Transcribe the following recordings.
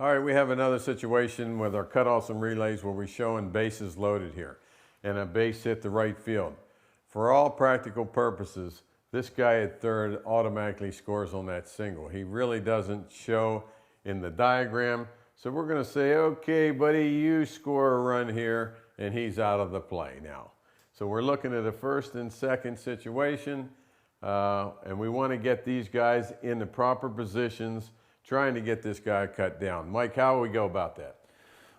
All right, we have another situation with our cutoffs and relays where we're showing bases loaded here and a base hit to right field. For all practical purposes, this guy at third automatically scores on that single. He really doesn't show in the diagram. So we're going to say, okay, buddy, you score a run here, and he's out of the play now. So we're looking at a first and second situation, and we want to get these guys in the proper positions, trying to get this guy cut down. Mike, how will we go about that?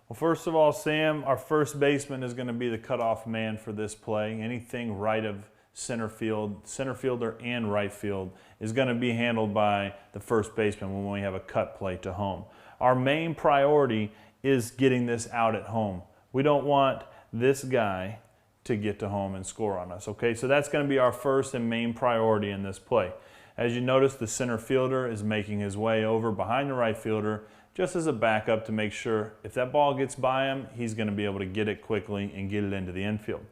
Well, first of all, Sam, our first baseman is going to be the cutoff man for this play. Anything right of center fielder and right field is going to be handled by the first baseman when we have a cut play to home. Our main priority is getting this out at home. We don't want this guy to get to home and score on us, okay? So that's going to be our first and main priority in this play. As you notice, the center fielder is making his way over behind the right fielder just as a backup to make sure if that ball gets by him, he's going to be able to get it quickly and get it into the infield.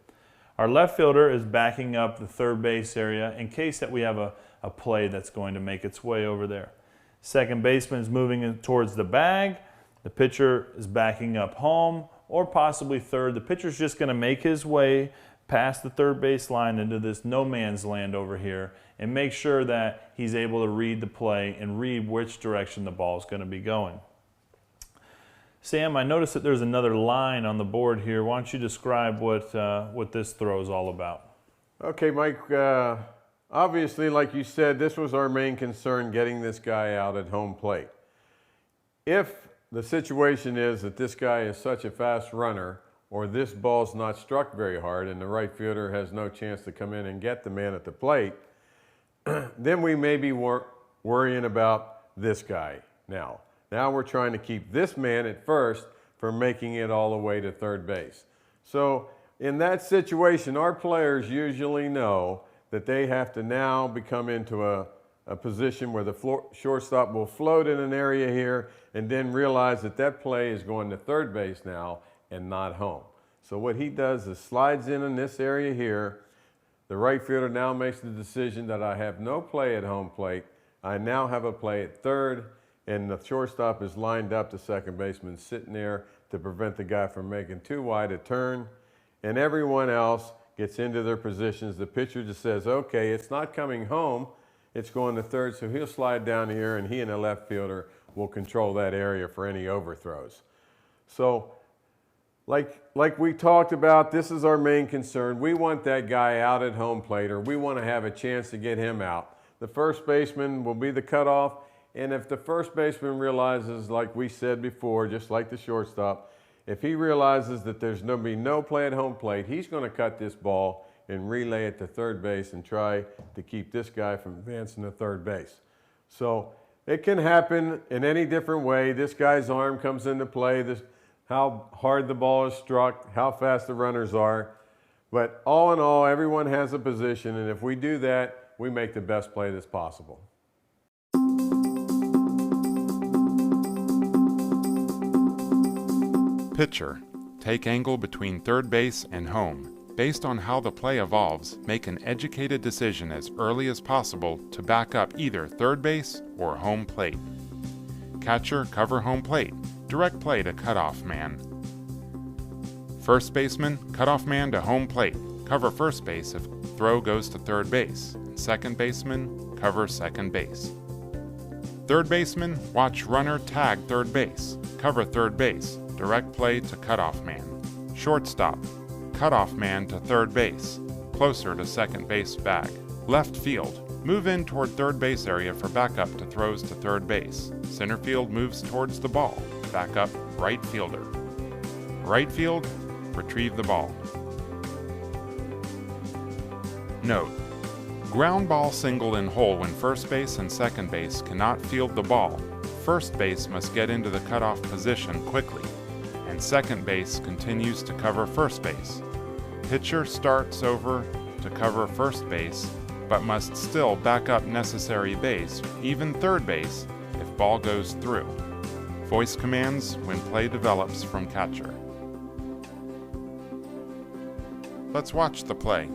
Our left fielder is backing up the third base area in case that we have a play that's going to make its way over there. Second baseman is moving towards the bag. The pitcher is backing up home or possibly third. The pitcher's just going to make his way past the third base line into this no man's land over here and make sure that he's able to read the play and read which direction the ball is going to be going. Sam, I noticed that there's another line on the board here. Why don't you describe what this throw is all about? Okay, Mike, obviously, like you said, this was our main concern, getting this guy out at home plate. If the situation is that this guy is such a fast runner, or this ball's not struck very hard and the right fielder has no chance to come in and get the man at the plate, then we may be worrying about this guy now. Now we're trying to keep this man at first from making it all the way to third base. So in that situation, our players usually know that they have to now become into a position where the shortstop will float in an area here and then realize that that play is going to third base now and not home. So what he does is slides in this area here. The right fielder now makes the decision that I have no play at home plate. I now have a play at third, and the shortstop is lined up, the second baseman sitting there to prevent the guy from making too wide a turn, and everyone else gets into their positions. The pitcher just says, okay, it's not coming home, it's going to third, so he'll slide down here, and he and the left fielder will control that area for any overthrows. So like we talked about, this is our main concern. We want that guy out at home plate, or we want to have a chance to get him out. The first baseman will be the cutoff, and if the first baseman realizes, like we said before, just like the shortstop, if he realizes that there's going to be no play at home plate, he's going to cut this ball and relay it to third base and try to keep this guy from advancing to third base. So it can happen in any different way. This guy's arm comes into play, how hard the ball is struck, how fast the runners are. But all in all, everyone has a position, and if we do that, we make the best play that's possible. Pitcher. Take angle between third base and home. Based on how the play evolves, make an educated decision as early as possible to back up either third base or home plate. Catcher, cover home plate. Direct play to cutoff man. First baseman, cutoff man to home plate. Cover first base if throw goes to third base. Second baseman, cover second base. Third baseman, watch runner tag third base. Cover third base. Direct play to cutoff man. Shortstop, cutoff man to third base. Closer to second base bag. Left field, move in toward third base area for backup to throws to third base. Center field moves towards the ball. Backup, right fielder. Right field, retrieve the ball. Note: ground ball single in hole when first base and second base cannot field the ball. First base must get into the cutoff position quickly, and second base continues to cover first base. Pitcher starts over to cover first base, but must still back up necessary base, even third base, if ball goes through. Voice commands when play develops from catcher. Let's watch the play.